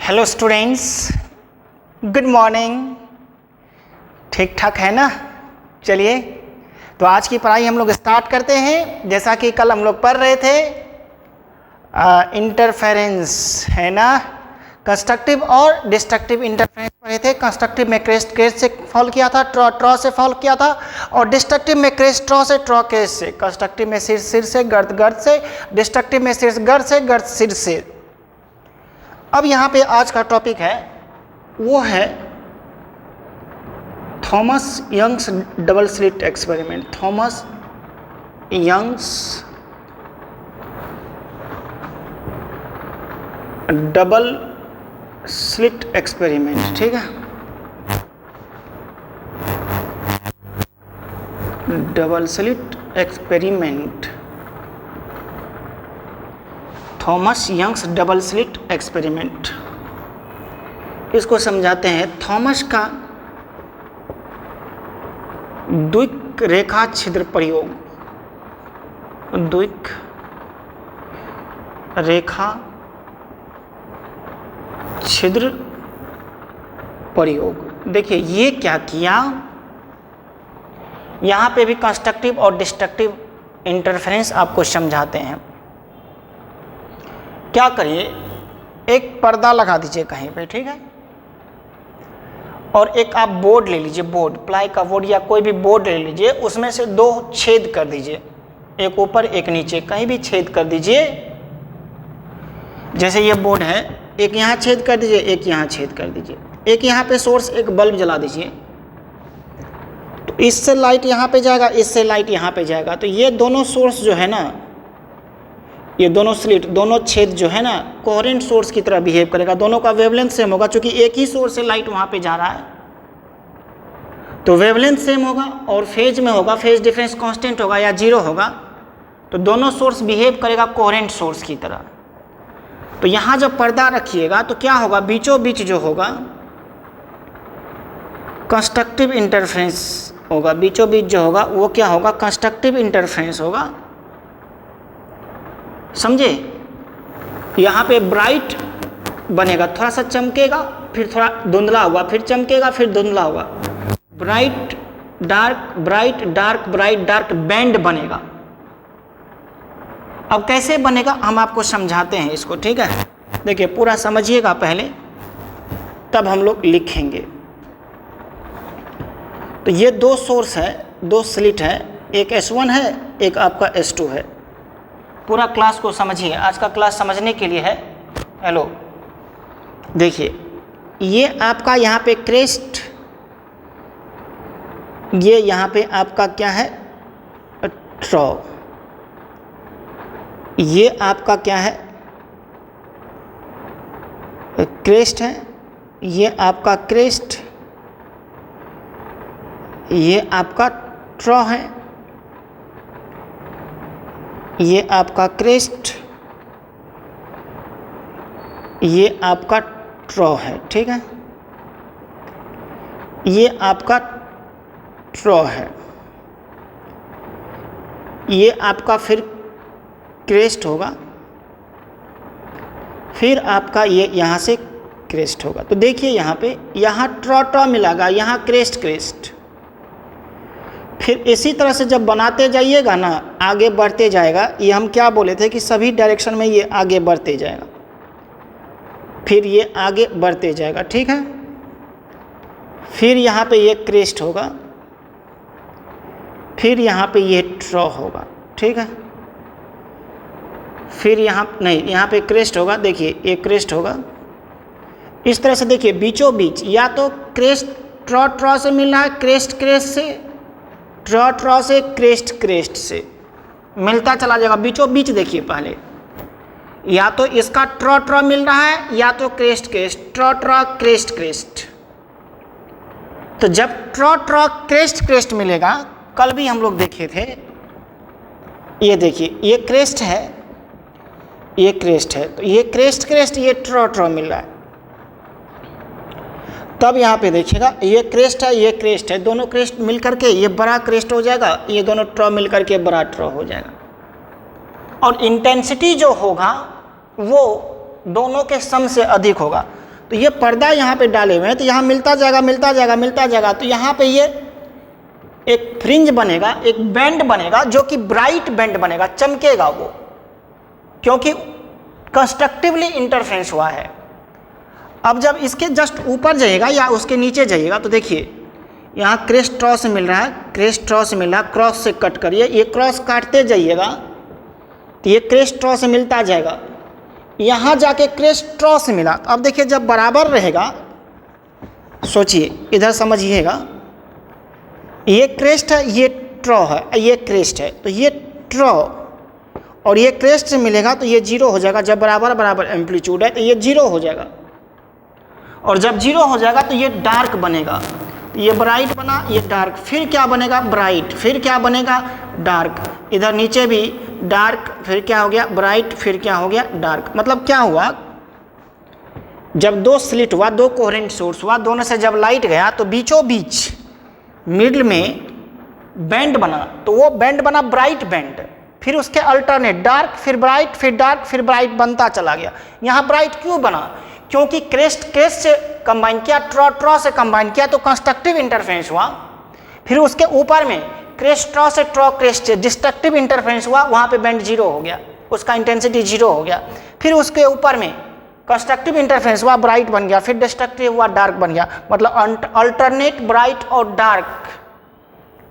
Hello students, good morning. ठीक ठाक है ना? चलिए तो आज की पढ़ाई हम लोग स्टार्ट करते हैं। जैसा कि कल हम लोग पढ़ रहे थे इंटरफेरेंस, है ना। कंस्ट्रक्टिव और डिस्ट्रक्टिव इंटरफेरेंस पढ़े थे। कंस्ट्रक्टिव में क्रेस्ट से फॉल किया था, ट्रॉ से फॉल किया था, और डिस्ट्रक्टिव में क्रेस्ट ट्रॉ से, ट्रॉ क्रेस्ट से। कंस्ट्रक्टिव में सिर से, गर्द से, डिस्ट्रक्टिव में सिर गर्द से, गर्द सिर से। अब यहाँ पे आज का टॉपिक है, वो है Thomas Young's double slit experiment. Thomas Young's double slit experiment, ठीक है। Double slit experiment, Thomas Young's double slit experiment. इसको समझाते हैं। थॉमस का द्विक रेखा छिद्र प्रयोग, द्विक रेखा छिद्र प्रयोग। देखिए ये क्या किया, यहाँ पे भी कंस्ट्रक्टिव और डिस्ट्रक्टिव इंटरफेरेंस आपको समझाते हैं। क्या करिए, एक पर्दा लगा दीजिए कहीं पे, ठीक है। और एक आप बोर्ड ले लीजिए, बोर्ड, प्लाई का बोर्ड या कोई भी बोर्ड ले लीजिए। उसमें से दो छेद कर दीजिए, एक ऊपर एक नीचे, कहीं भी छेद कर दीजिए। जैसे ये बोर्ड है, एक यहाँ छेद कर दीजिए, एक यहाँ छेद कर दीजिए। एक यहाँ पे सोर्स, एक बल्ब जला दीजिए। तो इससे लाइट यहाँ पे जाएगा, इससे लाइट यहाँ पे जाएगा। तो ये दोनों सोर्स जो है ना, ये दोनों स्लिट, दोनों छेद जो है ना, कोहेरेंट सोर्स की तरह बिहेव करेगा। दोनों का वेवलेंथ सेम होगा, क्योंकि एक ही सोर्स से लाइट वहाँ पे जा रहा है। तो वेवलेंथ सेम होगा और फेज में होगा, फेज डिफरेंस कांस्टेंट होगा या जीरो होगा। तो दोनों सोर्स बिहेव करेगा कोहेरेंट सोर्स की तरह। तो यहाँ जब पर्दा रखिएगा तो क्या होगा, बीचों बीच जो होगा कंस्ट्रक्टिव इंटरफेरेंस होगा। बीचों बीच जो होगा वो क्या होगा, कंस्ट्रक्टिव इंटरफेरेंस होगा। समझे? यहाँ पे ब्राइट बनेगा, थोड़ा सा चमकेगा, फिर थोड़ा धुंधला होगा, फिर चमकेगा, फिर धुंधला होगा। Bright dark, bright dark, bright dark band बनेगा। अब कैसे बनेगा हम आपको समझाते हैं इसको, ठीक है। देखिए पूरा समझिएगा पहले, तब हम लोग लिखेंगे। तो ये दो सोर्स है, दो स्लिट है, एक S1 है, एक आपका S2 है। पूरा क्लास को समझिए, आज का क्लास समझने के लिए है। हेलो, देखिए ये आपका यहाँ पे क्रेस्ट, ये यहाँ पे आपका क्या है, ट्रॉ। ये आपका क्या है, क्रेस्ट है। ये आपका क्रेस्ट, ये आपका ट्रॉ है। ये आपका क्रेस्ट, ये आपका ट्रॉ है, ठीक है। ये आपका ट्रॉ है, ये आपका फिर क्रेस्ट होगा, फिर आपका ये यहाँ से क्रेस्ट होगा। तो देखिए यहाँ पे, यहाँ ट्रॉ ट्रॉ मिलेगा, यहाँ क्रेस्ट क्रेस्ट। फिर इसी तरह से जब बनाते जाइएगा ना, आगे बढ़ते जाएगा। ये हम क्या बोले थे कि सभी डायरेक्शन में ये आगे बढ़ते जाएगा, फिर ये आगे बढ़ते जाएगा, ठीक है। फिर यहाँ पे ये क्रेस्ट होगा, फिर यहाँ पे ये ट्रॉ होगा, ठीक है। फिर यहाँ नहीं, यहाँ पे क्रेस्ट होगा। देखिए ये क्रेस्ट होगा इस तरह से। देखिए बीचों बीच या तो क्रेस्ट ट्रॉ ट्रॉ से मिल रहा है, क्रेस्ट क्रेस्ट से, ट्रॉ ट्रॉ से, क्रेस्ट क्रेस्ट से मिलता चला जाएगा। बीचों बीच देखिए पहले, या तो इसका ट्रॉ ट्रॉ मिल रहा है, या तो क्रेस्ट क्रेस्ट, ट्रॉ ट्रॉ क्रेस्ट क्रेस्ट। तो जब ट्रॉ ट्रॉ क्रेस्ट क्रेस्ट मिलेगा, कल भी हम लोग देखे थे, ये देखिए ये क्रेस्ट है, ये क्रेस्ट है। तो ये क्रेस्ट क्रेस्ट, ये ट्रॉ ट्रॉ मिल रहा है। तब यहाँ पे देखिएगा ये क्रेस्ट है, ये क्रेस्ट है, दोनों क्रेस्ट मिल करके ये बड़ा क्रेस्ट हो जाएगा, ये दोनों ट्रॉ मिल करके बड़ा ट्रॉ हो जाएगा। और इंटेंसिटी जो होगा वो दोनों के सम से अधिक होगा। तो ये पर्दा यहाँ पे डाले हुए हैं, तो यहाँ मिलता जाएगा मिलता जाएगा मिलता जाएगा, तो यहाँ पे ये एक फ्रिंज बनेगा, एक बैंड बनेगा जो कि ब्राइट बैंड बनेगा, चमकेगा वो, क्योंकि कंस्ट्रक्टिवली इंटरफेरेंस हुआ है। अब जब इसके जस्ट ऊपर जाइएगा या उसके नीचे जाइएगा तो देखिए यहाँ क्रेस्ट ट्रॉस मिल रहा है, क्रेस्ट ट्रॉस मिल रहा है, क्रॉस से कट करिए, ये क्रॉस काटते जाइएगा तो ये क्रेस्ट ट्रॉस मिलता जाएगा, यहाँ जाके क्रेस्ट ट्रॉस मिला। तो अब देखिए जब बराबर रहेगा, सोचिए इधर समझिएगा, ये क्रेस्ट है, ये ट्रॉ है, ये क्रेस्ट है, तो ये ट्रॉ और ये क्रेस्ट से मिलेगा तो ये जीरो हो जाएगा। जब बराबर बराबर एम्पलीट्यूड है तो ये जीरो हो जाएगा, और जब जीरो हो जाएगा तो ये डार्क बनेगा, ये ब्राइट बना, ये डार्क, फिर क्या बनेगा ब्राइट, फिर क्या बनेगा डार्क, इधर नीचे भी डार्क, फिर क्या हो गया ब्राइट, फिर क्या हो गया डार्क। मतलब क्या हुआ, जब दो स्लिट हुआ, दो कोहेरेंट सोर्स हुआ, दोनों से जब लाइट गया तो बीचों बीच मिडल में बैंड बना, तो वो बैंड बना ब्राइट बैंड, फिर उसके अल्टरनेट डार्क, फिर ब्राइट, फिर डार्क, फिर ब्राइट बनता चला गया। यहाँ ब्राइट क्यों बना, क्योंकि क्रेस्ट क्रेस्ट से कंबाइन किया, ट्रॉ ट्रॉ से कंबाइन किया तो कंस्ट्रक्टिव इंटरफेरेंस हुआ। फिर उसके ऊपर में क्रेस्ट ट्रॉ से ट्रॉ क्रेस्ट से डिस्ट्रक्टिव इंटरफेरेंस हुआ, वहाँ पे बैंड जीरो हो गया, उसका इंटेंसिटी जीरो हो गया। फिर उसके ऊपर में कंस्ट्रक्टिव इंटरफेरेंस हुआ, ब्राइट बन गया, फिर डिस्ट्रक्टिव हुआ, डार्क बन गया। मतलब अल्टरनेट ब्राइट और डार्क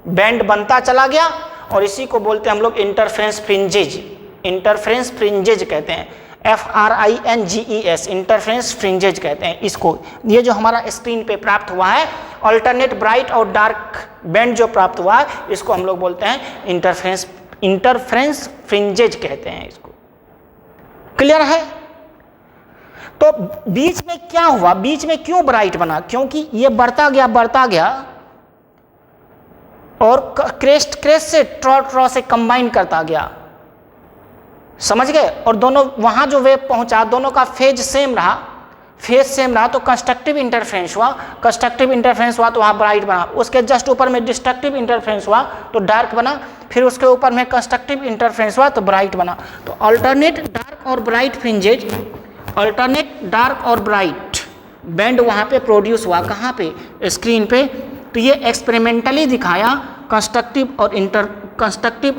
बैंड बनता चला गया, और इसी को बोलते हैं हम लोग इंटरफेरेंस फ्रिंजेज, इंटरफेरेंस फ्रिंजेज कहते हैं, FRINGES, इंटरफेरेंस फ्रिंजेज कहते हैं इसको। ये जो हमारा स्क्रीन पे प्राप्त हुआ है अल्टरनेट ब्राइट और डार्क बैंड जो प्राप्त हुआ है, इसको हम लोग बोलते हैं इंटरफेरेंस फ्रिंजेज कहते हैं इसको। क्लियर है? तो बीच में क्या हुआ, बीच में क्यों ब्राइट बना, क्योंकि ये बढ़ता गया और क्रेस्ट से ट्रॉ से कंबाइन करता गया, समझ गए, और दोनों वहाँ जो वेव पहुँचा दोनों का फेज सेम रहा, तो कंस्ट्रक्टिव इंटरफेरेंस हुआ, तो वहाँ ब्राइट बना। उसके जस्ट ऊपर में डिस्ट्रक्टिव इंटरफेरेंस हुआ तो डार्क बना, फिर उसके ऊपर में कंस्ट्रक्टिव इंटरफेरेंस हुआ तो ब्राइट बना। तो अल्टरनेट डार्क और ब्राइट फ्रिंजेज, अल्टरनेट डार्क और ब्राइट बैंड वहाँ पे प्रोड्यूस हुआ, कहाँ पे, स्क्रीन पे। तो ये एक्सपेरिमेंटली दिखाया कंस्ट्रक्टिव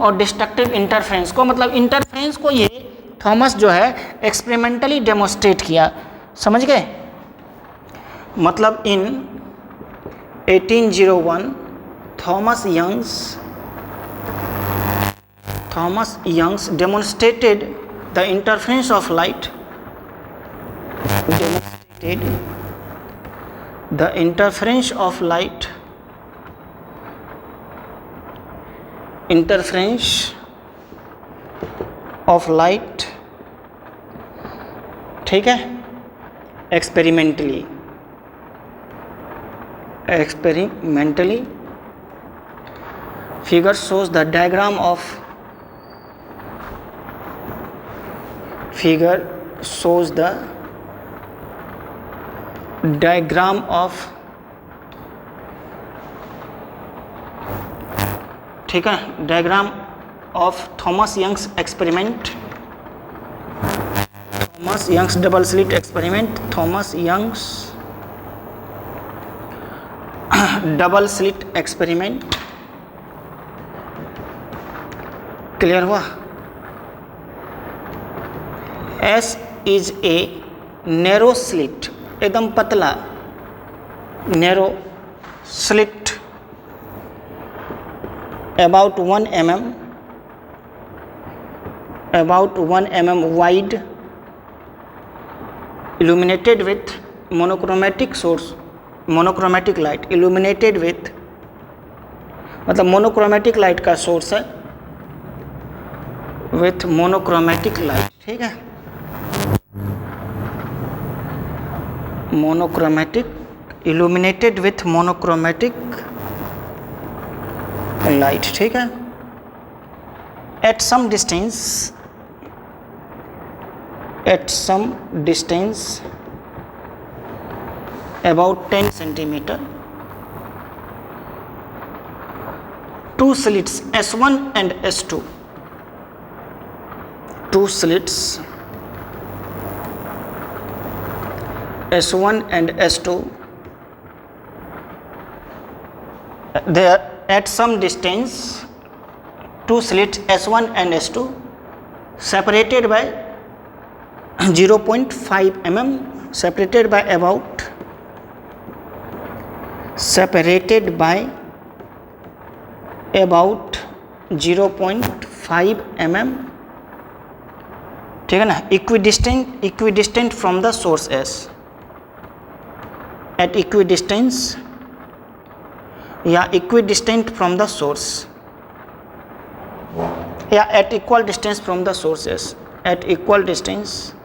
और डिस्ट्रक्टिव इंटरफेरेंस को, मतलब इंटरफेरेंस को ये थॉमस जो है एक्सपेरिमेंटली डेमोस्ट्रेट किया, समझ गए। मतलब in 1801 Thomas Young's demonstrated the interference of light, interference of light, ठीक है, experimentally figure shows the diagram of ठीक है, diagram of Thomas Young's experiment, Thomas Young's double slit experiment, Thomas Young's double slit experiment. Clear हुआ? S is a narrow slit, एकदम पतला narrow slit about 1 mm wide, illuminated with monochromatic light, illuminated with मतलब monochromatic light का source है, with monochromatic light, ठीक है, monochromatic, illuminated with monochromatic light, ठीक है, at some distance about 10 centimeter, two slits S1 and S2, two slits S1 and S2, they are at some distance, two slits S1 and S2 separated by 0.5 mm, separated by about 0.5 mm, ठीक है ना, equidistant from the source S, at equidistance या equidistant from the source, या at equal distance from the source S, at equal distance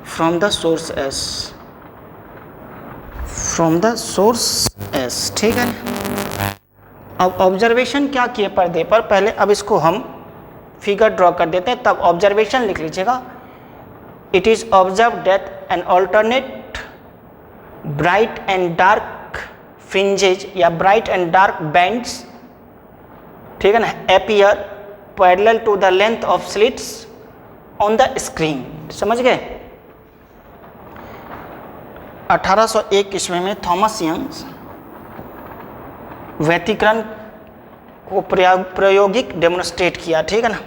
from the source S, from the source S, ठीक है। अब observation क्या किए पर्दे पर, पहले अब इसको हम फिगर ड्रॉ कर देते हैं, तब ऑब्जर्वेशन लिख लीजिएगा। It is observe that an alternate bright and dark fringes या ब्राइट एंड डार्क बैंड्स, ठीक है ना, appear parallel to the length of slits on the screen. समझ गए। 1801 ईस्वी में थॉमस यंग व्यतिकरण को प्रायोगिक डेमोन्स्ट्रेट किया, ठीक है ना।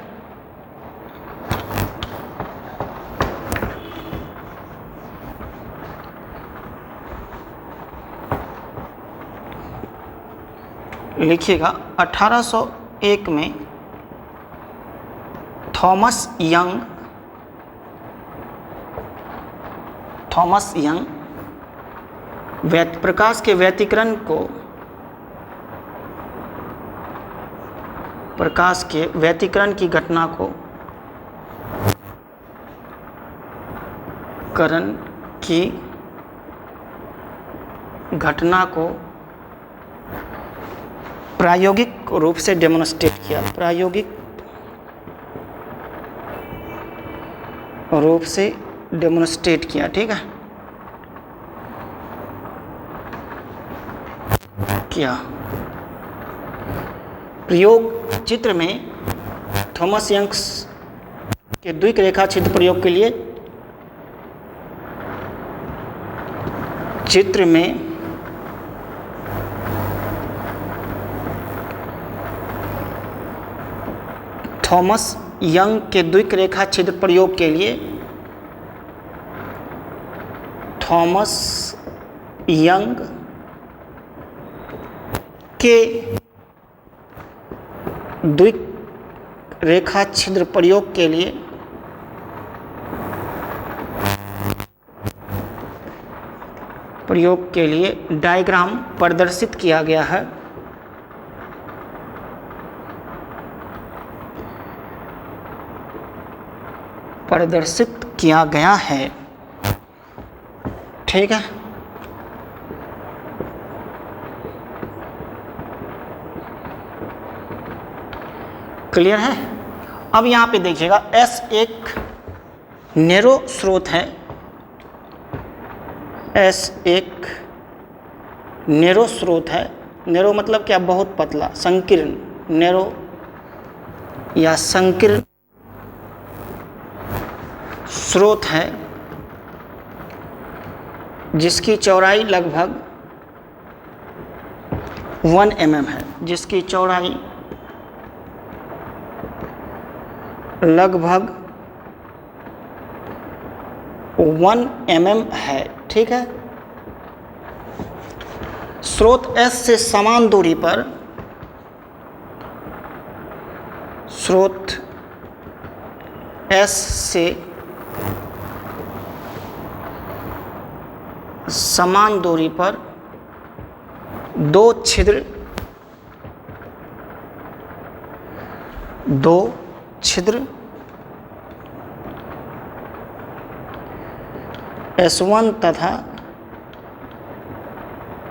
लिखिएगा 1801 में थॉमस यंग प्रकाश के व्यतिकरण को, प्रकाश के व्यतिकरण की घटना को प्रायोगिक रूप से डेमोन्स्ट्रेट किया, प्रायोगिक रूप से डेमोन्स्ट्रेट किया, ठीक है, किया। प्रयोग चित्र में थॉमस यंग्स के द्विक रेखा छिद्र प्रयोग के लिए, चित्र में थॉमस यंग के द्विक रेखा छिद्र प्रयोग के लिए थॉमस यंग के द्विक रेखा छिद्र प्रयोग के लिए डायग्राम प्रदर्शित किया गया है। ठीक है। क्लियर है। अब यहाँ पे देखिएगा S एक नैरो स्रोत है, S एक नैरो स्रोत है। नैरो मतलब क्या, बहुत पतला, संकीर्ण, नैरो या संकीर्ण स्रोत है जिसकी चौड़ाई लगभग 1 mm है, जिसकी चौड़ाई लगभग 1 mm है, ठीक है। स्रोत S से समान दूरी पर, स्रोत S से समान दूरी पर दो छिद्र S1 तथा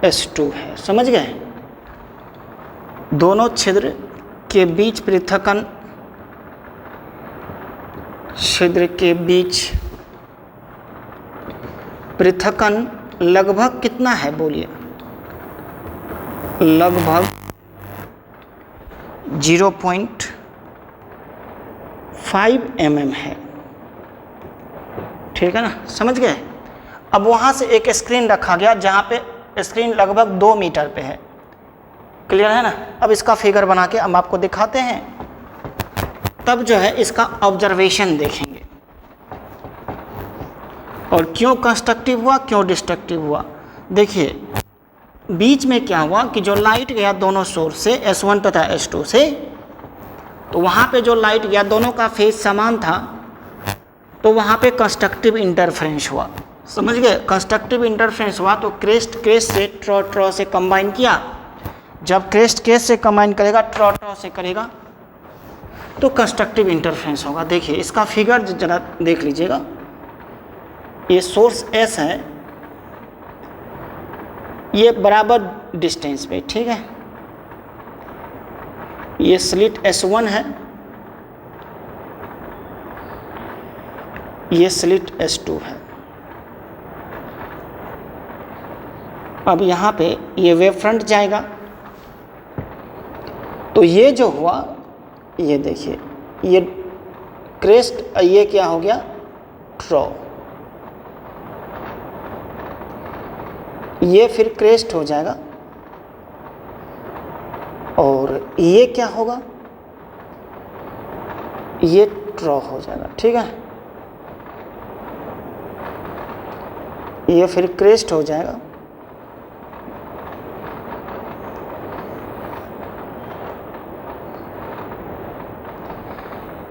S2 है। समझ गए। दोनों छिद्र के बीच पृथक्करण, छिद्र के बीच पृथक्करण लगभग कितना है, बोलिए, लगभग 0.5 mm है, ठीक है ना, समझ गए। अब वहाँ से एक स्क्रीन रखा गया जहाँ पे स्क्रीन लगभग 2 मीटर पे है, क्लियर है ना। अब इसका फिगर बना के हम आपको दिखाते हैं, तब जो है इसका ऑब्जर्वेशन देखेंगे और क्यों कंस्ट्रक्टिव हुआ क्यों डिस्ट्रक्टिव हुआ। देखिए बीच में क्या हुआ कि जो लाइट गया दोनों सोर्स से S1 तथा S2 से, तो वहाँ पे जो लाइट गया दोनों का फेज समान था, तो वहाँ पे कंस्ट्रक्टिव इंटरफेरेंस हुआ, समझ गए। कंस्ट्रक्टिव इंटरफेरेंस हुआ तो क्रेस्ट क्रेस्ट से ट्रॉ से कंबाइन किया। जब क्रेस्ट क्रेस्ट से कंबाइन करेगा ट्रॉ से करेगा तो कंस्ट्रक्टिव इंटरफेरेंस होगा। देखिए इसका फिगर जरा देख लीजिएगा, ये सोर्स S है, ये बराबर डिस्टेंस पे, ठीक है। ये स्लिट S1 है, ये स्लिट S2 है। अब यहाँ पे ये वेव फ्रंट जाएगा, तो ये जो हुआ ये देखिए, ये क्रेस्ट, ये क्या हो गया ट्रॉ, ये फिर क्रेस्ट हो जाएगा और ये क्या होगा, ये ट्रॉ हो जाएगा, ठीक है। ये फिर क्रेस्ट हो जाएगा,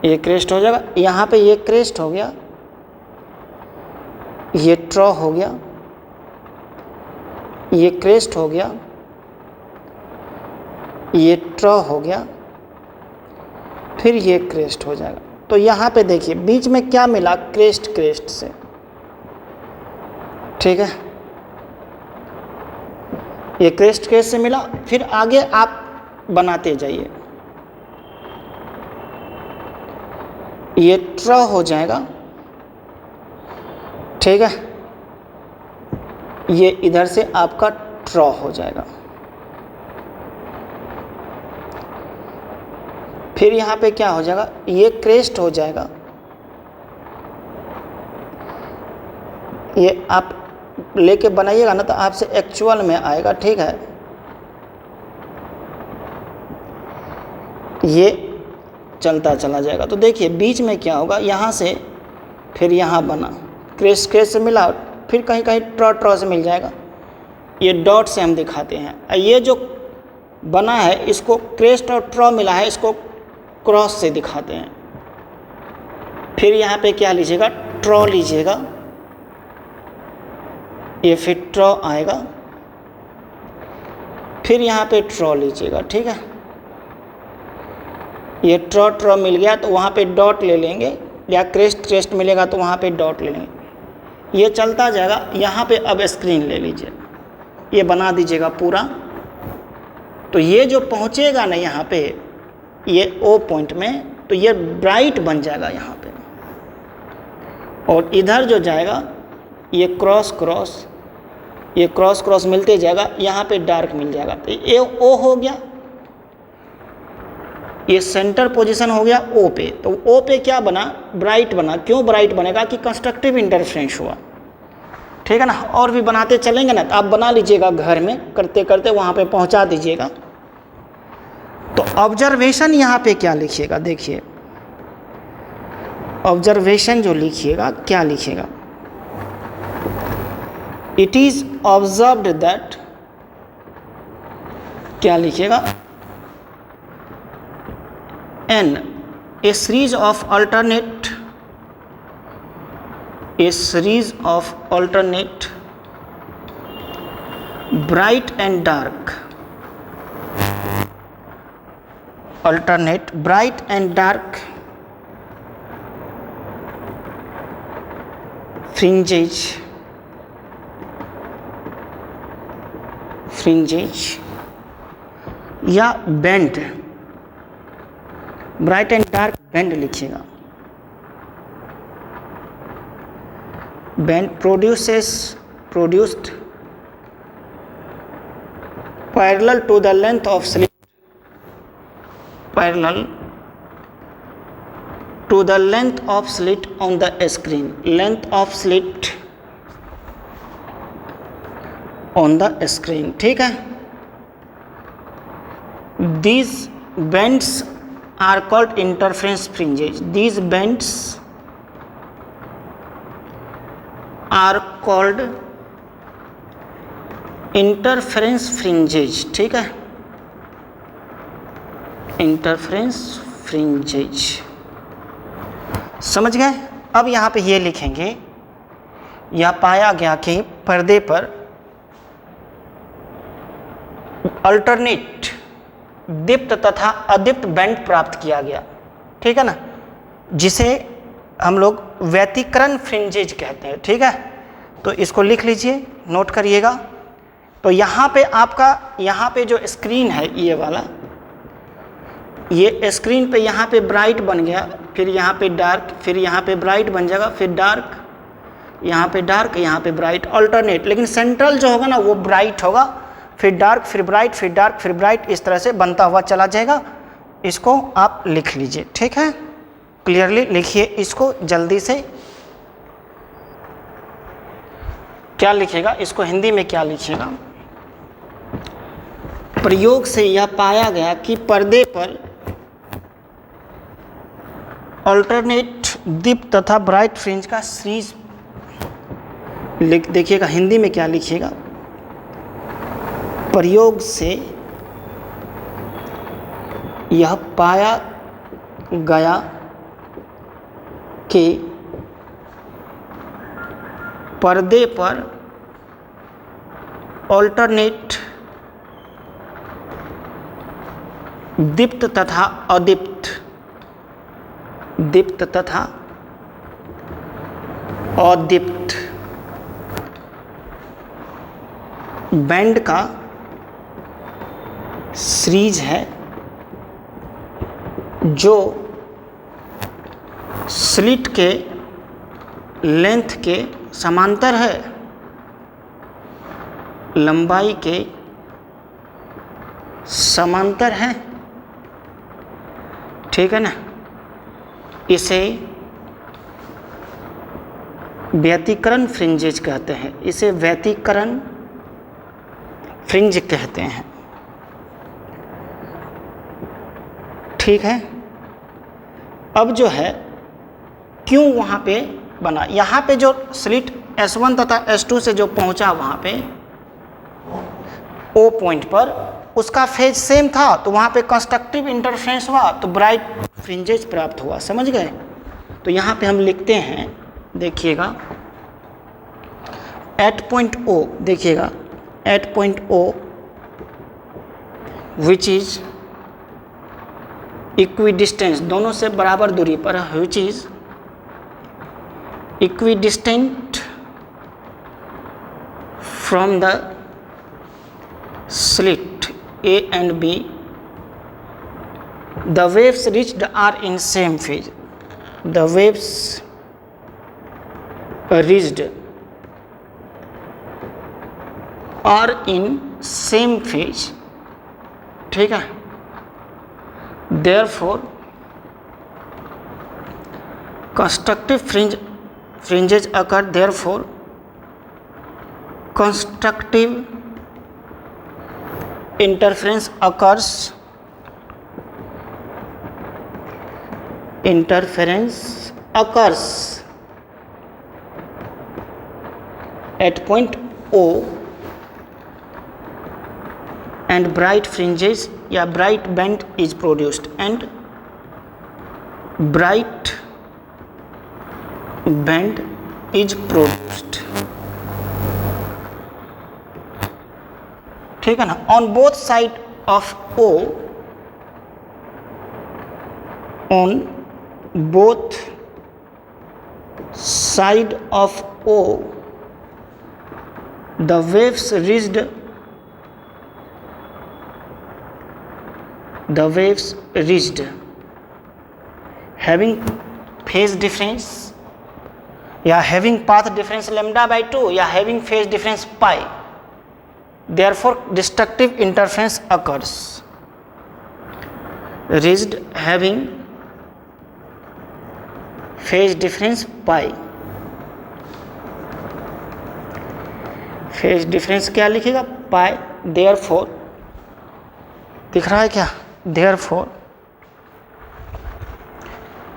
ये क्रेस्ट हो जाएगा। यहाँ पे ये क्रेस्ट हो गया, ये ट्रॉ हो गया, ये क्रेस्ट हो गया, ये ट्रॉ हो गया, फिर ये क्रेस्ट हो जाएगा। तो यहाँ पे देखिए बीच में क्या मिला, क्रेस्ट क्रेस्ट से, ठीक है। ये क्रेस्ट क्रेस्ट से मिला, फिर आगे आप बनाते जाइए, ये ट्रॉ हो जाएगा, ठीक है। ये इधर से आपका ट्रॉ हो जाएगा, फिर यहाँ पे क्या हो जाएगा, ये क्रेस्ट हो जाएगा, ये आप लेके बनाइएगा ना तो आपसे एक्चुअल में आएगा, ठीक है। ये चलता चला जाएगा। तो देखिए बीच में क्या होगा, यहाँ से फिर यहाँ बना, क्रेस्ट क्रेस्ट से मिला, फिर कहीं कहीं ट्रॉ से मिल जाएगा। ये डॉट से हम दिखाते हैं। ये जो बना है इसको क्रेस्ट और ट्रॉ मिला है, इसको क्रॉस से दिखाते हैं। फिर यहाँ पे क्या लीजिएगा, ट्रॉ लीजिएगा, ये फिर ट्रॉ आएगा, फिर यहाँ पे ट्रॉ लीजिएगा, ठीक है। ये ट्रॉ मिल गया तो वहाँ पे डॉट ले लेंगे, या क्रेस्ट क्रेस्ट मिलेगा तो वहाँ पे डॉट ले लेंगे। ये चलता जाएगा। यहाँ पे अब स्क्रीन ले लीजिए, ये बना दीजिएगा पूरा। तो ये जो पहुँचेगा ना यहाँ पे, ये O पॉइंट में, तो ये ब्राइट बन जाएगा यहाँ पे, और इधर जो जाएगा ये क्रॉस क्रॉस, ये क्रॉस क्रॉस मिलते जाएगा, यहाँ पे डार्क मिल जाएगा। तो ये O हो गया, ये सेंटर पोजीशन हो गया O पे। तो O पे क्या बना, ब्राइट बना। क्यों ब्राइट बनेगा कि कंस्ट्रक्टिव इंटरफेरेंस हुआ, ठीक है ना। और भी बनाते चलेंगे ना, तो आप बना लीजिएगा घर में, करते करते वहाँ पे पहुँचा दीजिएगा। तो ऑब्जर्वेशन यहाँ पे क्या लिखिएगा, देखिए ऑब्जर्वेशन जो लिखिएगा क्या लिखिएगा, इट इज ऑब्जर्व्ड दैट, क्या लिखिएगा, N a series of alternate bright and dark fringes या bend, bright and dark band लिखिएगा। Band produced parallel to the length of slit, parallel to the length of slit on the screen, length of slit on the screen, ठीक है। These bends are called interference fringes, these bends are called interference fringes, ठीक है, interference fringes, समझ गए। अब यहाँ पे ये लिखेंगे, यह पाया गया कि पर्दे पर अल्टरनेट दीप्त तथा अदीप्त बैंड प्राप्त किया गया, ठीक है ना, जिसे हम लोग व्यतिकरण फ्रिंजेज कहते हैं, ठीक है। तो इसको लिख लीजिए, नोट करिएगा। तो यहाँ पे आपका, यहाँ पे जो स्क्रीन है ये वाला, ये स्क्रीन पे यहाँ पे ब्राइट बन गया, फिर यहाँ पे डार्क, फिर यहाँ पे ब्राइट बन जाएगा, फिर डार्क, यहाँ पे डार्क, यहाँ पे ब्राइट, अल्टरनेट। लेकिन सेंट्रल जो होगा ना वो ब्राइट होगा, फिर डार्क, फिर ब्राइट, फिर डार्क, फिर ब्राइट, इस तरह से बनता हुआ चला जाएगा। इसको आप लिख लीजिए, ठीक है, क्लियरली लिखिए इसको जल्दी से। क्या लिखेगा इसको, हिंदी में क्या लिखिएगा। प्रयोग से यह पाया गया कि पर्दे पर अल्टरनेट दीप्त तथा ब्राइट फ्रिंज का सीरीज, लिख देखिएगा हिंदी में क्या लिखिएगा। प्रयोग से यह पाया गया कि पर्दे पर अल्टरनेट दीप्त तथा अदीप्त, दीप्त तथा अदीप्त बैंड का सीरीज है जो स्लिट के लेंथ के समांतर है, लंबाई के समांतर है, ठीक है ना। इसे व्यतिकरण फ्रिंजेज कहते हैं, इसे व्यतिकरण फ्रिंज कहते हैं, ठीक है। अब जो है क्यों वहाँ पे बना, यहाँ पे जो स्लिट S1 तथा S2 से जो पहुँचा वहाँ पे O पॉइंट पर, उसका फेज सेम था, तो वहाँ पे कंस्ट्रक्टिव इंटरफेरेंस हुआ, तो ब्राइट फ्रिंजेज प्राप्त हुआ, समझ गए। तो यहाँ पे हम लिखते हैं, देखिएगा एट पॉइंट O, देखिएगा at point O which is equidistance, दोनों से बराबर दूरी पर, which is equidistant from the slit A and B, the waves reached are in same phase, the waves reached are in same phase, ठीक है। therefore constructive fringes occur, therefore constructive interference occurs, at point O and bright fringes या bright band is produced, and bright band is produced, ठीक है ना। On both side of O, on both side of O the waves reached having phase difference या having path difference lambda by 2 या having phase difference pi, therefore destructive interference occurs, reached having phase difference pi, phase difference क्या लिखेगा, पाई। Therefore, दिख रहा है क्या, therefore,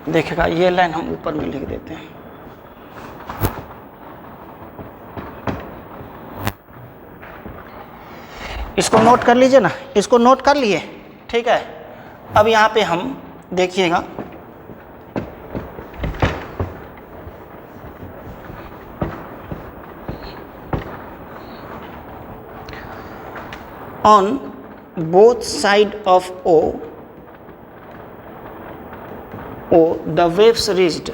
देखेगा ये लाइन हम ऊपर में लिख देते हैं। इसको नोट कर लीजिए ना, इसको नोट कर लिए, ठीक है। अब यहाँ पे हम देखिएगा, on both side of O, the waves reached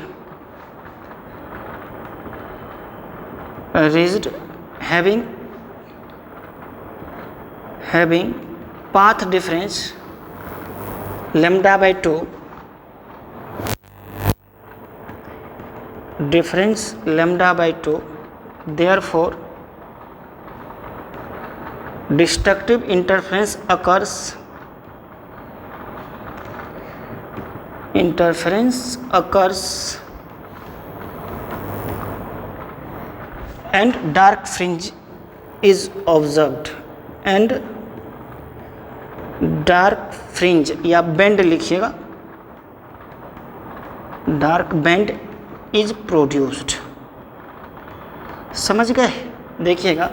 having path difference lambda by 2, therefore destructive interference occurs and dark fringe is observed, and dark fringe या बैंड लिखिएगा, डार्क बैंड इज प्रोड्यूस्ड। समझ गए, देखिएगा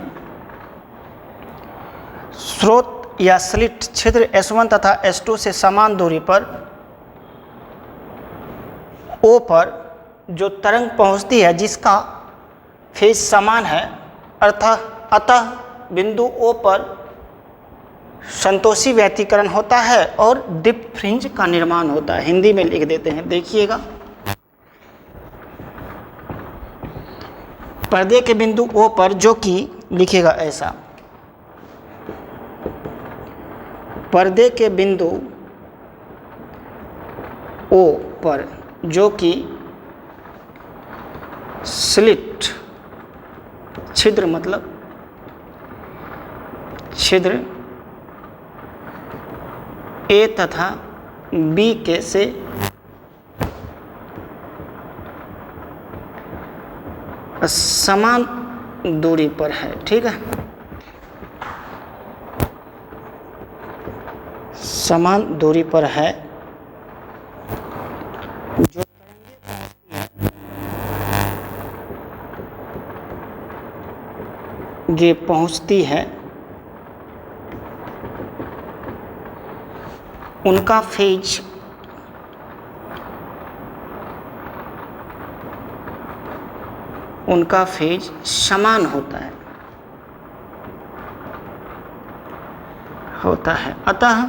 स्रोत या स्लिट छिद्र S1 तथा S2 से समान दूरी पर O पर जो तरंग पहुंचती है जिसका फेज समान है, अतः बिंदु O पर संतोषी व्यतिकरण होता है और डिप फ्रिंज का निर्माण होता है। हिंदी में लिख देते हैं, देखिएगा पर्दे के बिंदु O पर, जो कि लिखिएगा ऐसा, पर्दे के बिंदु O पर जो कि स्लिट छिद्र मतलब छिद्र A तथा B के से समान दूरी पर है, ठीक है, समान दूरी पर है, जो ये पहुंचती है, उनका फेज समान होता है। अतः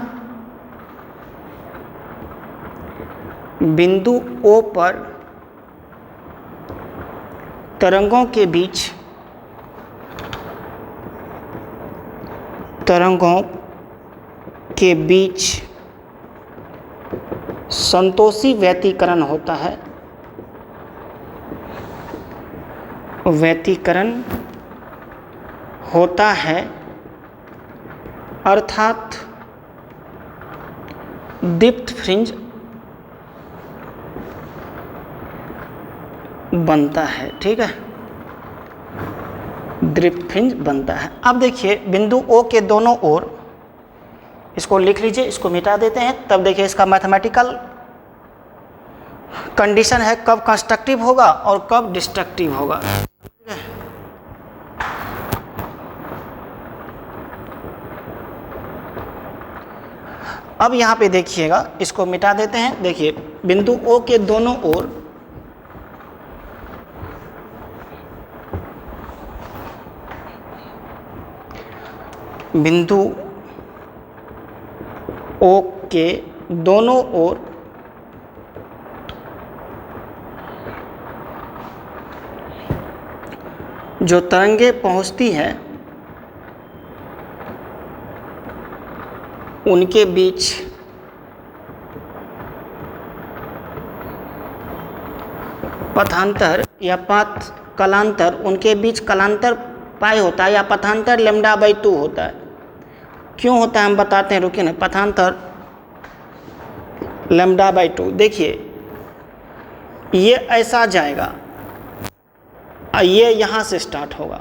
बिंदु O पर तरंगों के बीच संतोषी व्यतिकरण होता है, अर्थात डिप्थ फ्रिंज बनता है, ठीक है, डिप्थ फ्रिंज बनता है। अब देखिए बिंदु O के दोनों ओर, इसको लिख लीजिए, इसको मिटा देते हैं, तब देखिए इसका मैथमेटिकल कंडीशन है कब कंस्ट्रक्टिव होगा और कब डिस्ट्रक्टिव होगा। अब यहाँ पे देखिएगा, इसको मिटा देते हैं, देखिए बिंदु O के दोनों ओर बिंदु O के दोनों ओर जो तरंगें पहुंचती हैं उनके बीच पथांतर या पाथ कलांतर, उनके बीच कलांतर पाई होता है या पथांतर लैम्डा बाई 2 होता है। क्यों होता है हम बताते हैं, रुकिए ना। पथांतर लैम्डा बाई 2, देखिए ये ऐसा जाएगा, ये यहाँ से स्टार्ट होगा,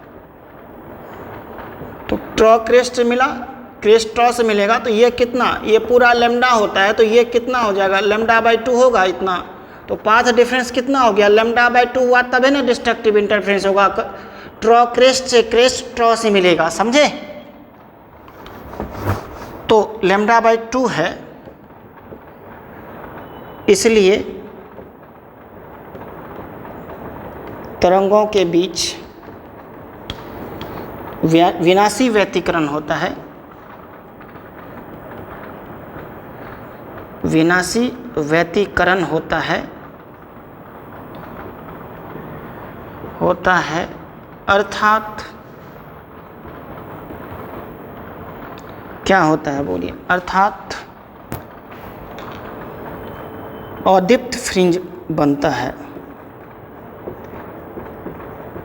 तो ट्रॉ क्रेस्ट से मिला, क्रेस्ट ट्रॉ से मिलेगा, तो ये कितना, ये पूरा लेमडा होता है, तो ये कितना हो जाएगा, λ/2 होगा इतना, तो पाथ डिफरेंस कितना हो गया, λ/2 हुआ तभी ना डिस्ट्रक्टिव इंटरफेरेंस होगा। ट्रॉ क्रेस्ट से, क्रेस्ट ट्रॉ से मिलेगा, समझे। तो λ/2 है, इसलिए तरंगों के बीच विनाशी व्यतिकरण होता है, विनाशी व्यतिकरण होता है अर्थात क्या होता है बोलिए, अर्थात अदीप्त फ्रिंज बनता है,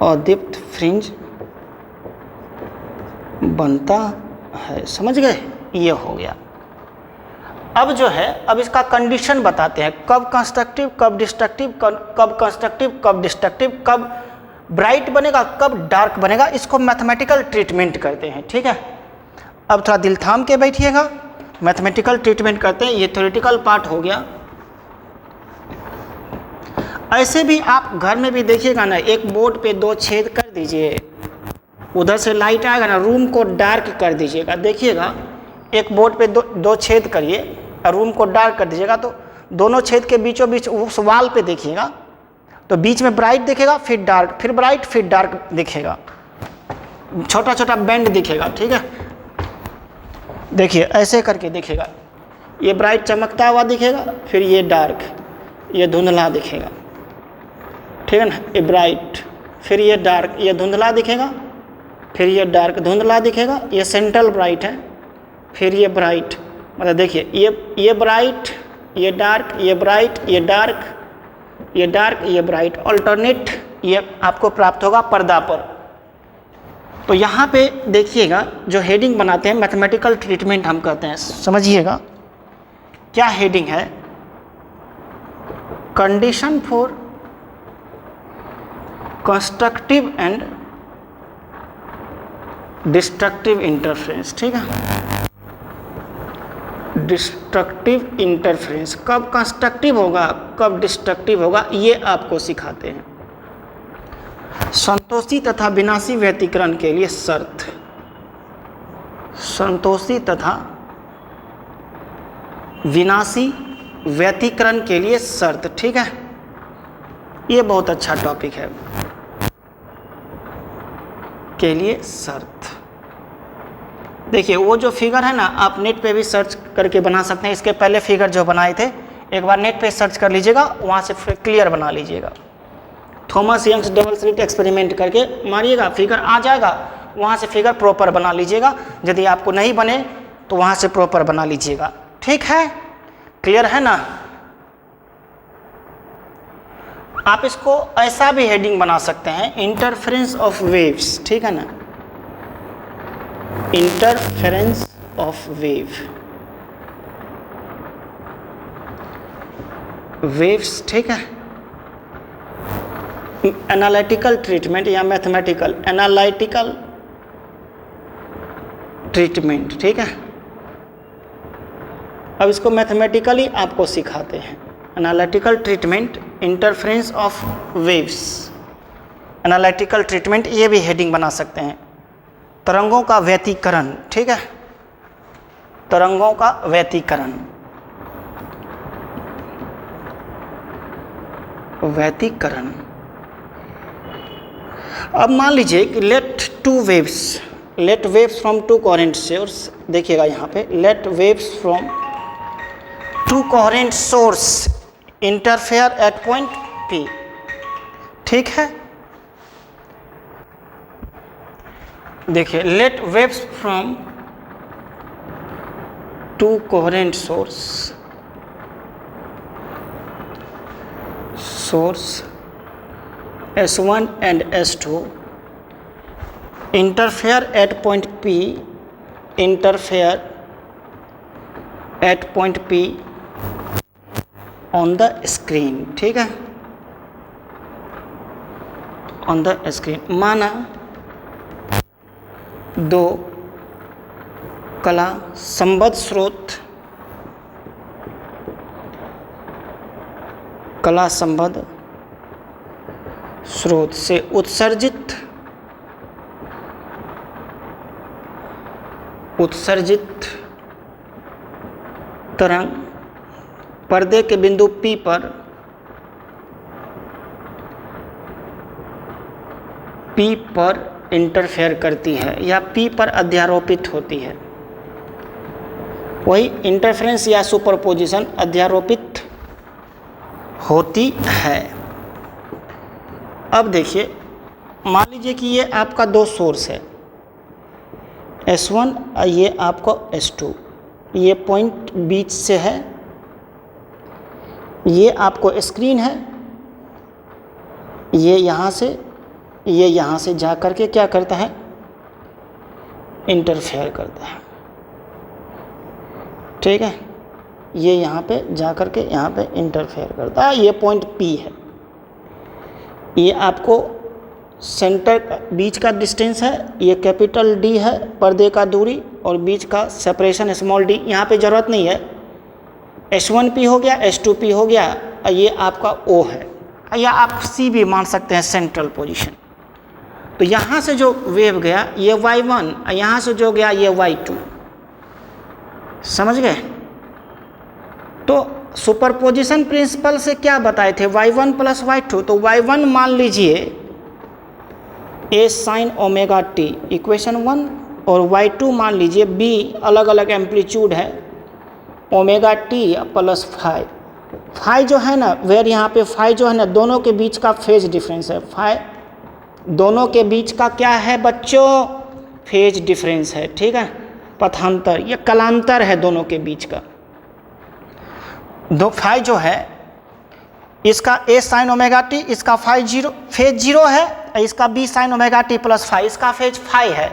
अदीप्त फ्रिंज बनता है, समझ गए, ये हो गया। अब जो है, अब इसका कंडीशन बताते हैं, कब कंस्ट्रक्टिव, कब डिस्ट्रक्टिव, कब कंस्ट्रक्टिव, कब डिस्ट्रक्टिव, कब ब्राइट बनेगा, कब डार्क बनेगा, इसको मैथमेटिकल ट्रीटमेंट करते हैं, ठीक है। अब थोड़ा दिल थाम के बैठिएगा, मैथमेटिकल ट्रीटमेंट करते हैं, ये थ्योरेटिकल पार्ट हो गया। ऐसे भी आप घर में भी देखिएगा ना, एक बोर्ड पे 2 छेद कर दीजिए, उधर से लाइट आएगा ना, रूम को डार्क कर दीजिएगा, देखिएगा एक बोर्ड पे 2 छेद करिए और रूम को डार्क कर दीजिएगा, तो दोनों छेद के बीचों बीच उस वाल पे देखिएगा, तो बीच में ब्राइट दिखेगा, फिर डार्क, फिर ब्राइट, फिर डार्क दिखेगा, छोटा छोटा बैंड दिखेगा, ठीक है। देखिए ऐसे करके दिखेगा, ये ब्राइट चमकता हुआ दिखेगा, फिर ये डार्क, ये धुंधला दिखेगा, ठीक है ना, ये ब्राइट, फिर ये डार्क, ये धुंधला दिखेगा, फिर ये डार्क धुंधला दिखेगा, ये सेंट्रल ब्राइट है, फिर ये ब्राइट, मतलब देखिए ये ब्राइट, ये डार्क, ये ब्राइट, ये डार्क, ये डार्क, ये ब्राइट, अल्टरनेट ये आपको प्राप्त होगा पर्दा पर। तो यहाँ पे देखिएगा जो हेडिंग बनाते हैं, मैथमेटिकल ट्रीटमेंट हम कहते हैं, समझिएगा क्या हेडिंग है, condition for constructive and destructive interference, ठीक है। डिस्ट्रक्टिव इंटरफेरेंस, कब कंस्ट्रक्टिव होगा, कब डिस्ट्रक्टिव होगा, ये आपको सिखाते हैं। संतोषी तथा विनाशी व्यतिकरण के लिए शर्त, संतोषी तथा विनाशी व्यतिकरण के लिए शर्त, ठीक है। ये बहुत अच्छा टॉपिक है, के लिए शर्त। देखिए वो जो फिगर है ना, आप नेट पे भी सर्च करके बना सकते हैं, इसके पहले फिगर जो बनाए थे एक बार नेट पे सर्च कर लीजिएगा, वहाँ से फिर क्लियर बना लीजिएगा। Thomas Young's double slit experiment करके मारिएगा, फिगर आ जाएगा, वहाँ से फिगर प्रॉपर बना लीजिएगा, यदि आपको नहीं बने तो वहाँ से प्रॉपर बना लीजिएगा, ठीक है, क्लियर है ना। आप इसको ऐसा भी हेडिंग बना सकते हैं, इंटरफेरेंस ऑफ वेव्स, ठीक है ना, इंटरफेरेंस ऑफ वेव्स, ठीक है। एनालिटिकल ट्रीटमेंट या मैथमेटिकल, एनालिटिकल ट्रीटमेंट, ठीक है। अब इसको मैथमेटिकली आपको सिखाते हैं, analytical treatment, interference of waves, analytical treatment, ये भी हेडिंग बना सकते हैं। तरंगों का व्यतिकरण, ठीक है, तरंगों का व्यतिकरण, व्यतिकरण। अब मान लीजिए कि let waves from 2 coherent source, देखिएगा यहाँ पे, let waves from 2 coherent source interfere at point P, ठीक है। देखिए let waves from 2 coherent source S1 and S2 interfere at point P, interfere at point P on the screen, ठीक है। On the screen. माना दो कला संबद्ध स्रोत, कला संबद्ध स्रोत से उत्सर्जित तरंग पर्दे के बिंदु P पर इंटरफेयर करती है या P पर अध्यारोपित होती है। वही इंटरफेरेंस या सुपरपोजिशन अध्यारोपित होती है। अब देखिए, मान लीजिए कि ये आपका दो सोर्स है, S1 और ये आपको S2, ये पॉइंट बीच से है, ये आपको स्क्रीन है, ये यहाँ से जा कर के क्या करता है, इंटरफेयर करता है। ठीक है, ये यहाँ पे जा कर के यहाँ पे इंटरफेयर करता है। ये पॉइंट P है, ये आपको सेंटर बीच का डिस्टेंस है, ये कैपिटल D है पर्दे का दूरी, और बीच का सेपरेशन स्मॉल d। यहाँ पे ज़रूरत नहीं है, S1P हो गया, S2P हो गया, और ये आपका O है, या आप C भी मान सकते हैं सेंट्रल पोजीशन। तो यहाँ से जो वेव गया ये Y1, और यहाँ से जो गया ये Y2। समझ गए? तो सुपरपोजिशन प्रिंसिपल से क्या बताए थे, Y1 प्लस Y2। तो Y1 मान लीजिए A sin omega t equation 1, और Y2 मान लीजिए B अलग अलग एम्पलीट्यूड है ओमेगा t प्लस फाई जो है ना, वेर यहाँ पे फाई जो है ना, दोनों के बीच का फेज डिफरेंस है। फाई दोनों के बीच का क्या है बच्चों, फेज डिफरेंस है। ठीक है, पथांतर या कलांतर है दोनों के बीच का। दो फाई जो है इसका A sin ओमेगा t, इसका फेज जीरो है, इसका B sin omega t plus phi, इसका फेज फाई है।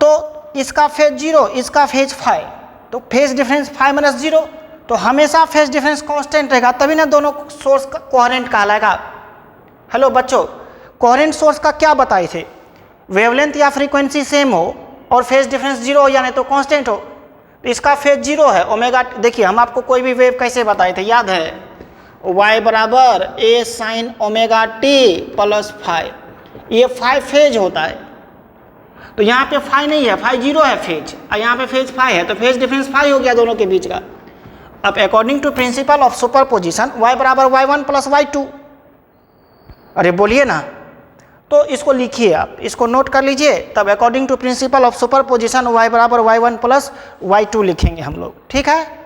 तो इसका फेज जीरो, इसका फेज फाई, तो phase difference phi minus zero, तो हमेशा फेज डिफरेंस कांस्टेंट रहेगा, तभी ना दोनों सोर्स का कोहेरेंट कहलाएगा। हेलो बच्चों, कोहेरेंट सोर्स का क्या बताए थे, वेवलेंथ या फ्रीक्वेंसी सेम हो और फेज डिफरेंस जीरो हो, यानी तो कांस्टेंट हो। तो इसका फेज जीरो है ओमेगा। देखिए हम आपको कोई भी वेव कैसे बताए थे, याद है, y बराबर A sin omega t plus phi, ये फाई फेज होता है। तो यहाँ पे फाई नहीं है, फाई जीरो है फेज, और यहाँ पे फेज फाई है, तो फेज डिफरेंस फाई हो गया दोनों के बीच का। अब according to principle of superposition y बराबर y1 प्लस y2, अरे बोलिए ना, तो इसको लिखिए, आप इसको नोट कर लीजिए, तब according to principle of superposition y बराबर y1 प्लस y2 लिखेंगे हम लोग। ठीक है,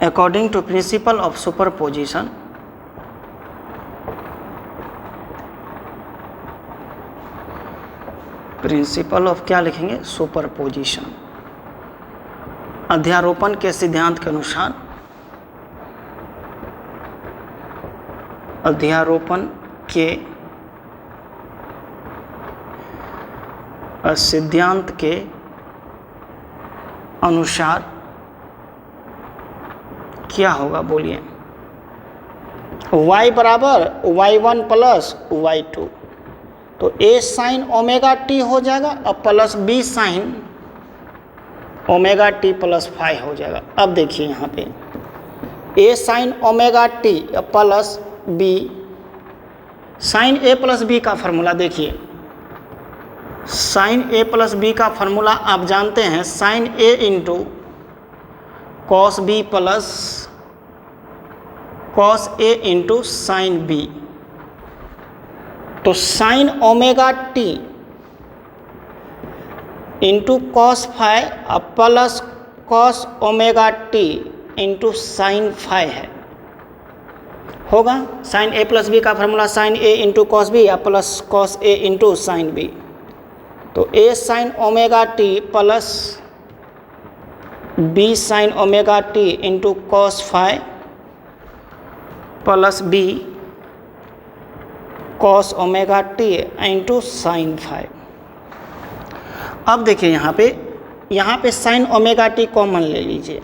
according to principle of superposition, principle of क्या लिखेंगे, सुपरपोजिशन, अध्यारोपण के सिद्धांत के अनुसार, अध्यारोपण के सिद्धांत के अनुसार क्या होगा बोलिए, y बराबर y1 प्लस y2, तो A साइन ओमेगा t हो जाएगा और plus B sine omega t plus phi हो जाएगा। अब देखिए यहाँ पे A sine omega t plus B sine A plus B का फार्मूला देखिए, साइन A प्लस B का फार्मूला आप जानते हैं, sine A into cos B plus cos A into sine B। तो sine omega t into cos phi plus cos omega t into sine phi है, होगा। Sine A plus B का formula sine A into cos B या plus cos A into sine B। तो a sine omega t plus b sine omega t into cos phi plus b cos omega t into sine phi. अब देखिए यहाँ पे sign omega T common ले लीजिए,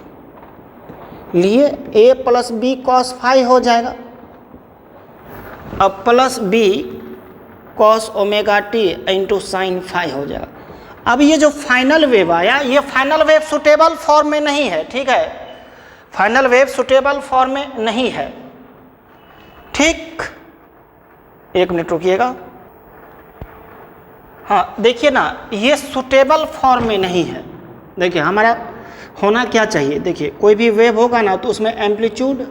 लिए a plus B cos phi हो जाएगा। अब plus B cos omega t into sine phi हो जाएगा। अब ये जो फाइनल वेव आया, ये फाइनल वेव सुटेबल फॉर्म में नहीं है, ठीक है, फाइनल वेव सुटेबल फॉर्म में नहीं है, ठीक। एक मिनट रुकिएगा। हाँ देखिए ना, ये सुटेबल फॉर्म में नहीं है। देखिए हमारा होना क्या चाहिए, देखिए कोई भी वेव होगा ना तो उसमें amplitude,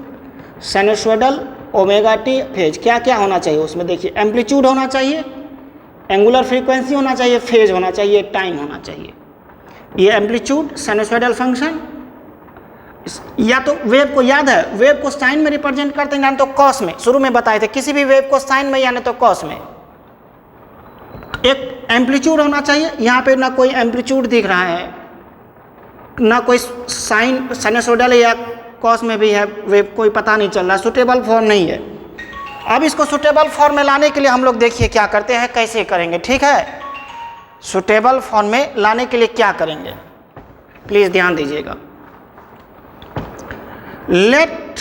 sinusoidal, omega T, phase, क्या क्या होना चाहिए उसमें। देखिए एम्पलीट्यूड होना चाहिए, एंगुलर फ्रीक्वेंसी होना चाहिए, फेज होना चाहिए, टाइम होना चाहिए। ये एम्पलीट्यूड, साइनसोइडल फंक्शन, या तो वेव को याद है, वेव को साइन में रिप्रेजेंट करते हैं, या तो कॉस में, शुरू में बताए थे, किसी भी वेव को साइन में या नहीं तो कॉस में। एक एम्पलीट्यूड होना चाहिए, यहाँ पे ना कोई एम्पलीट्यूड दिख रहा है, ना कोई साइनसोइडल या कॉस में भी है वेव, कोई पता नहीं चल रहा, सुटेबल फॉर्म नहीं है। अब इसको सुटेबल फॉर्म में लाने के लिए हम लोग देखिए क्या करते हैं, कैसे करेंगे, ठीक है। सुटेबल फॉर्म में लाने के लिए क्या करेंगे, प्लीज ध्यान दीजिएगा। Let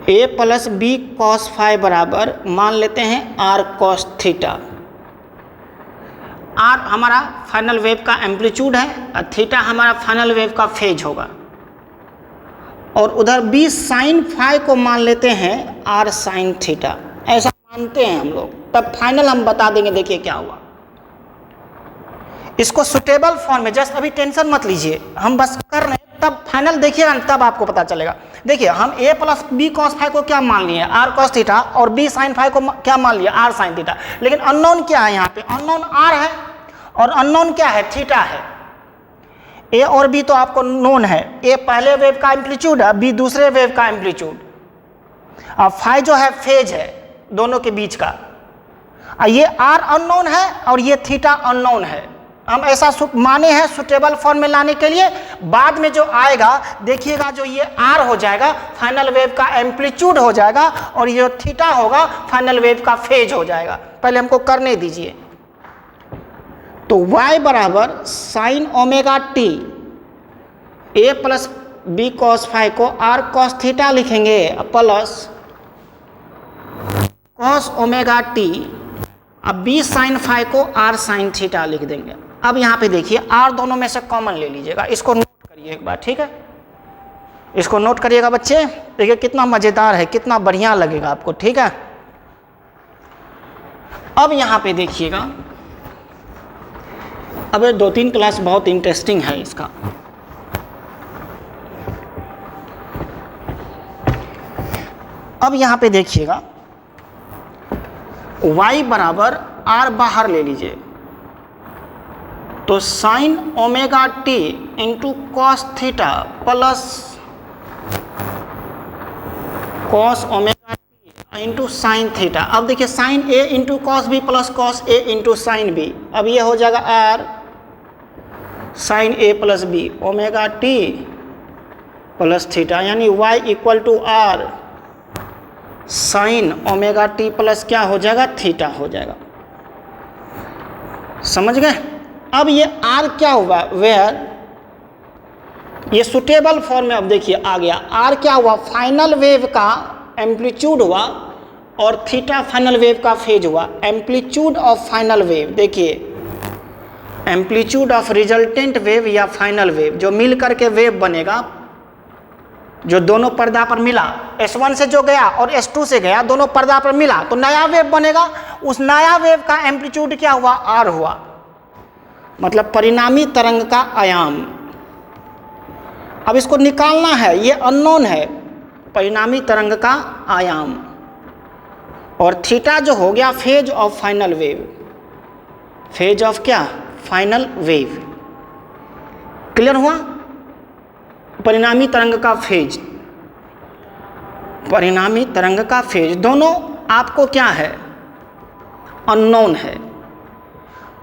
a plus B cos phi बराबर मान लेते हैं r कॉस थीटा। r हमारा फाइनल वेव का एम्पलीट्यूड है और थीटा हमारा फाइनल वेव का फेज होगा, और उधर b साइन फाई को मान लेते हैं r साइन थीटा, ऐसा मानते हैं हम लोग, तब फाइनल हम बता देंगे। देखिए क्या हुआ, इसको सुटेबल फॉर्म में, जस्ट अभी टेंशन मत लीजिए, हम बस कर रहे हैं, तब फाइनल देखिएगा तब आपको पता चलेगा। देखिए हम a plus B cos phi को क्या मान लिए, r कॉस थीटा, और b साइन फाई को क्या मान लिया, r साइन थीटा। लेकिन अननोन क्या है, यहाँ पे अननोन r है और अननोन क्या है, थीटा है। a और b तो आपको नोन है, a पहले वेव का एम्पलीट्यूड है, b दूसरे वेव का एम्पलीट्यूड, और फाई जो है फेज है दोनों के बीच का। ये r अननोन है और ये थीटा अननोन है, हम ऐसा माने हैं सुटेबल फॉर्म में लाने के लिए। बाद में जो आएगा देखिएगा, जो ये r हो जाएगा फाइनल वेव का एम्पलीट्यूड हो जाएगा, और ये थीटा होगा फाइनल वेव का फेज हो जाएगा। पहले हमको करने दीजिए। तो y बराबर sine omega t, a plus B cos phi को r कॉस थीटा लिखेंगे, प्लस कॉस ओमेगा टी, अब b साइन फाई को r साइन थीटा लिख देंगे। अब यहाँ पे देखिए r दोनों में से कॉमन ले लीजिएगा, इसको नोट करिए एक बार, ठीक है, इसको नोट करिएगा बच्चे। देखिए कितना मज़ेदार है, कितना बढ़िया लगेगा आपको, ठीक है। अब यहाँ पे देखिएगा, अब 2-3 क्लास बहुत इंटरेस्टिंग है इसका। अब यहाँ पे देखिएगा, y बराबर r बाहर ले लीजिए, तो sine omega t into cos theta plus cos omega t into sine theta. अब देखिए sine a into cos b plus cos a into sine b, अब ये हो जाएगा r sine a plus b omega t plus theta, यानी y equal to r sine omega t plus क्या हो जाएगा, थीटा हो जाएगा। समझ गए। अब ये r क्या हुआ, वेयर ये सुटेबल फॉर्म में, अब देखिए आ गया, r क्या हुआ, फाइनल वेव का एम्पलीट्यूड हुआ और थीटा फाइनल वेव का फेज हुआ। एम्पलीट्यूड ऑफ फाइनल वेव, देखिए एम्पलीट्यूड ऑफ रिजल्टेंट वेव या फाइनल वेव, जो मिल करके वेव बनेगा, जो दोनों पर्दा पर मिला, S1 से जो गया और S2 से गया, दोनों पर्दा पर मिला तो नया वेव बनेगा। उस नया वेव का एम्पलीट्यूड क्या हुआ, r हुआ, मतलब परिणामी तरंग का आयाम। अब इसको निकालना है, ये अननोन है, परिणामी तरंग का आयाम, और थीटा जो हो गया phase of final wave, phase of क्या, फाइनल वेव। क्लियर हुआ, परिणामी तरंग का फेज, परिणामी तरंग का फेज, दोनों आपको क्या है, अननोन है।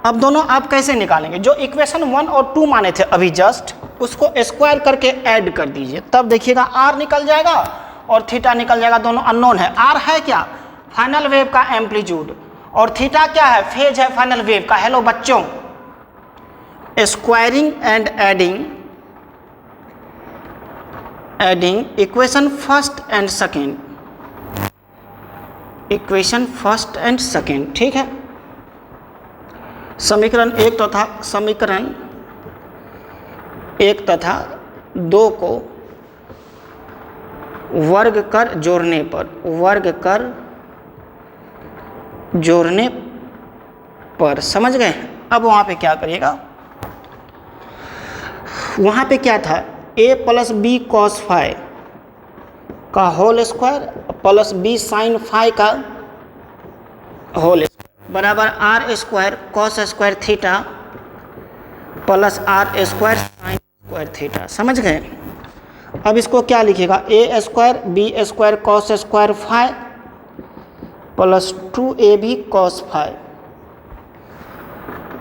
अब दोनों आप कैसे निकालेंगे, जो इक्वेशन 1 और 2 माने थे अभी जस्ट, उसको स्क्वायर करके ऐड कर दीजिए, तब देखिएगा आर निकल जाएगा और थीटा निकल जाएगा। दोनों अननोन है। आर है क्या, फाइनल वेव का एम्पलीट्यूड, और थीटा क्या है, फेज है फाइनल वेव का। हेलो बच्चों, squaring and adding equation first and second, equation first and second, ठीक है। समीकरण 1 तथा समीकरण 1 तथा 2 को वर्ग कर जोड़ने पर समझ गए। अब वहाँ पे क्या करिएगा, वहाँ पे क्या था, a plus B cos phi का whole square plus B sine phi का होल बराबर R square cos square theta plus R square sine square theta. समझ गए। अब इसको क्या लिखिएगा, A square B square cos square phi plus 2ab cos phi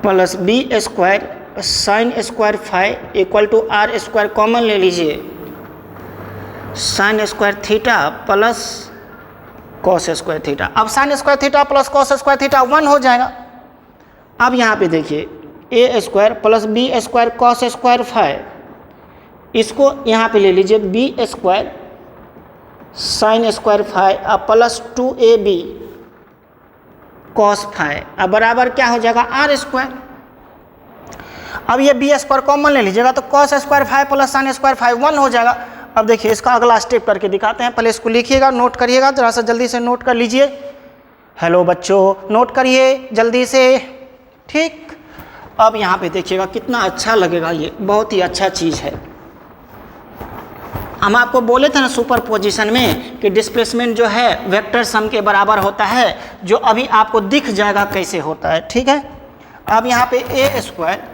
plus B square sine square phi equal to R square common ले लीजिए, sine square theta plus cos square theta. अब sine square theta plus cos square theta 1 हो जाएगा। अब यहाँ पे देखिए A square plus B square cos square phi, इसको यहाँ पे ले लीजिए B square sine square phi अब प्लस 2ab कॉस फाई, अब बराबर क्या हो जाएगा आर स्क्वायर। अब ये बी स्क्वायर कॉमन ले लीजिएगा तो cos square phi plus sine square phi 1 हो जाएगा। अब देखिए इसका अगला स्टेप करके दिखाते हैं। पहले इसको लिखिएगा, नोट करिएगा, जरा सा जल्दी से नोट कर लीजिए। हेलो बच्चों, नोट करिए जल्दी से, ठीक। अब यहाँ पे देखिएगा कितना अच्छा लगेगा, ये बहुत ही अच्छा चीज़ है। हम आपको बोले थे ना सुपर पोजिशन में कि डिस्प्लेसमेंट जो है वेक्टर सम के बराबर होता है, जो अभी आपको दिख जाएगा कैसे होता है, ठीक है। अब यहाँ पे A square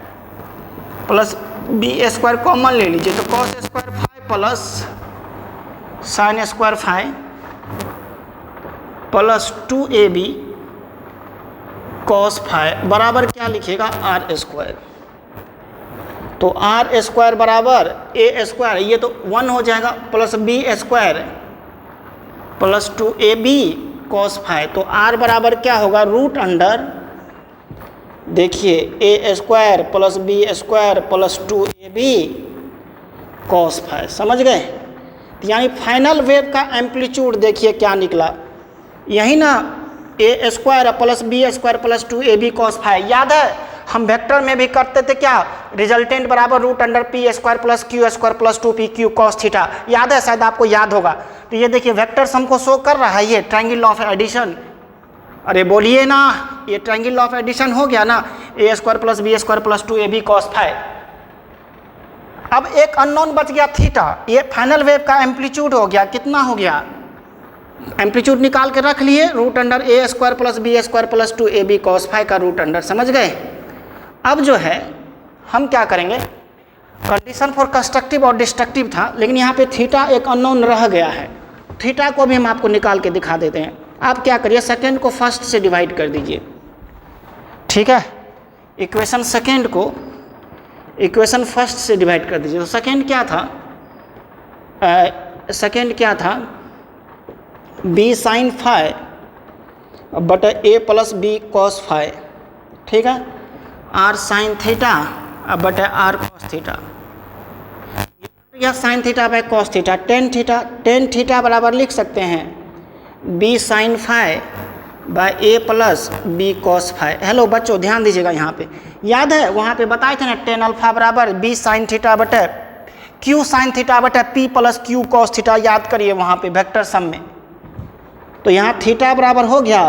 plus B square common ले लीजिए तो cos square phi plus sine square phi plus 2ab cos phi बराबर क्या लिखिएगा आर स्क्वायर। तो आर स्क्वायर बराबर ए स्क्वायर, ये तो 1 हो जाएगा, plus B square plus 2ab cos phi. तो आर बराबर क्या होगा, रूट अंडर, देखिए A square plus B square plus 2ab cos phi. समझ गए। यानी फाइनल वेव का एम्पलीट्यूड देखिए क्या निकला, यही ना, A square plus B square plus 2ab cos phi. याद है हम वेक्टर में भी करते थे क्या, रिजल्टेंट बराबर root under p square plus q square plus 2pq cos theta. याद है, शायद आपको याद होगा। तो ये देखिए वेक्टर सम को शो कर रहा है, ये ट्रायंगल ऑफ एडिशन। अरे बोलिए ना, ये ट्रायंगल ऑफ एडिशन हो गया ना, A square plus B square plus 2ab cos phi. अब एक अननोन बच गया थीटा, ये फाइनल वेव का एम्पलीट्यूड हो गया, कितना हो गया, एम्पलीट्यूड निकाल के रख लिए, root under A square plus B square plus 2ab cos phi का रूट अंडर। समझ गए। अब जो है हम क्या करेंगे, कंडीशन फॉर कंस्ट्रक्टिव और डिस्ट्रक्टिव था, लेकिन यहाँ पे थीटा एक अननोन रह गया है। थीटा को भी हम आपको निकाल के दिखा देते हैं। आप क्या करिए, सेकेंड को फर्स्ट से डिवाइड कर दीजिए, ठीक है। इक्वेशन सेकेंड को इक्वेशन फर्स्ट से डिवाइड कर दीजिए। तो सेकेंड क्या था, सेकेंड क्या था, B sine phi but A plus B cos phi, ठीक है, R sine theta but R cos theta, या sine theta by cos theta, tan theta बराबर लिख सकते हैं B sine phi by A plus B cos phi. Hello बच्चों ध्यान दीजिएगा, यहाँ पे याद है वहाँ पे बताए थे ना, टेन अल्फा बराबर बी साइन थीटा बटे क्यू साइन थीटा बटे P plus Q cos theta. याद करिए वहाँ पे वेक्टर सम में। तो यहाँ थीटा बराबर हो गया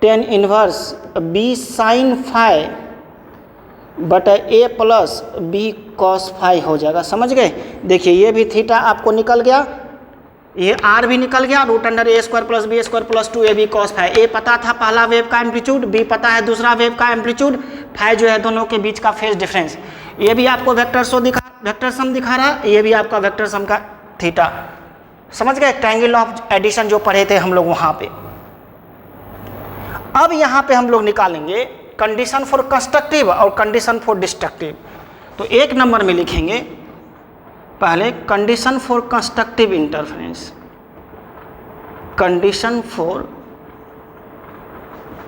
tan inverse b sine phi बटे a plus B cos phi हो जाएगा। समझ गए। देखिए ये भी थीटा आपको निकल गया, ये आर भी निकल गया, root under A square plus B square plus 2ab cos phi. ए पता था पहला वेव का एम्पलीट्यूड, बी पता है दूसरा वेव का एम्पलीट्यूड, फाई जो है दोनों के बीच का फेज डिफरेंस। ये भी आपको वेक्टर सम दिखा रहा है, ये भी आपका वेक्टर सम का थीटा। समझ गए। ट्रायंगल ऑफ एडिशन जो पढ़े थे हम लोग वहाँ पे। अब यहाँ पे हम लोग निकालेंगे कंडीशन फॉर कंस्ट्रक्टिव और कंडीशन फॉर डिस्ट्रक्टिव। तो 1 नंबर में लिखेंगे पहले condition for constructive interference, condition for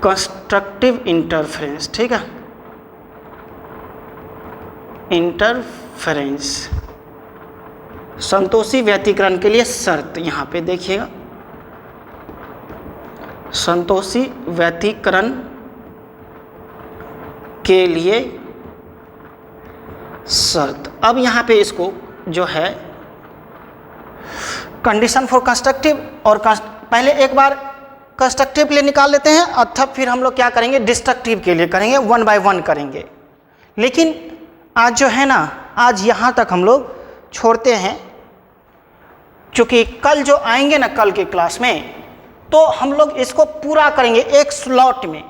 constructive interference, ठीक है, इंटरफेरेंस संतोषी व्यतिकरण के लिए शर्त। यहाँ पे देखिएगा संतोषी व्यतिकरण के लिए शर्त। अब यहाँ पे इसको जो है कंडीशन फॉर कंस्ट्रक्टिव और पहले एक बार कंस्ट्रक्टिव के लिए निकाल लेते हैं और तब फिर हम लोग क्या करेंगे डिस्ट्रक्टिव के लिए करेंगे, 1 बाय 1 करेंगे। लेकिन आज जो है ना, आज यहाँ तक हम लोग छोड़ते हैं, क्योंकि कल जो आएंगे ना कल के क्लास में तो हम लोग इसको पूरा करेंगे एक स्लॉट में,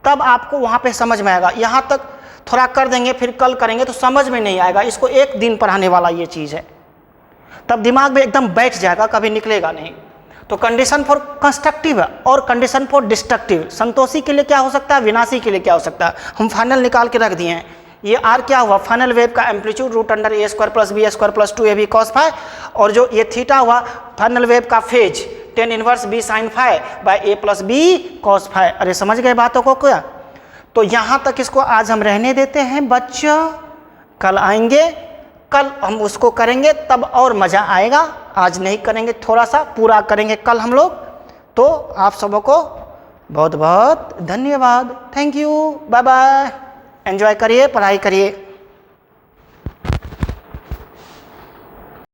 तब आपको वहाँ पे समझ में आएगा। यहाँ तक थोड़ा कर देंगे फिर कल करेंगे तो समझ में नहीं आएगा। इसको 1 दिन पढ़ाने वाला ये चीज़ है, तब दिमाग में एकदम बैठ जाएगा, कभी निकलेगा नहीं। तो कंडीशन फॉर कंस्ट्रक्टिव और कंडीशन फॉर डिस्ट्रक्टिव, संतोषी के लिए क्या हो सकता है, विनाशी के लिए क्या हो सकता है, हम फाइनल निकाल के रख दिए हैं। ये आर क्या हुआ, फाइनल वेव का amplitude √a² + b² + 2ab cos φ, और जो ये थीटा हुआ फाइनल वेव का phase tan inverse b sin φ / a + b cos φ। अरे समझ गए बातों को क्या? तो यहाँ तक इसको आज हम रहने देते हैं बच्चों, कल आएंगे, कल हम उसको करेंगे तब और मज़ा आएगा। आज नहीं करेंगे, थोड़ा सा पूरा करेंगे कल हम लोग। तो आप सबों को बहुत बहुत धन्यवाद, thank you, bye bye, enjoy करिए, पढ़ाई करिए।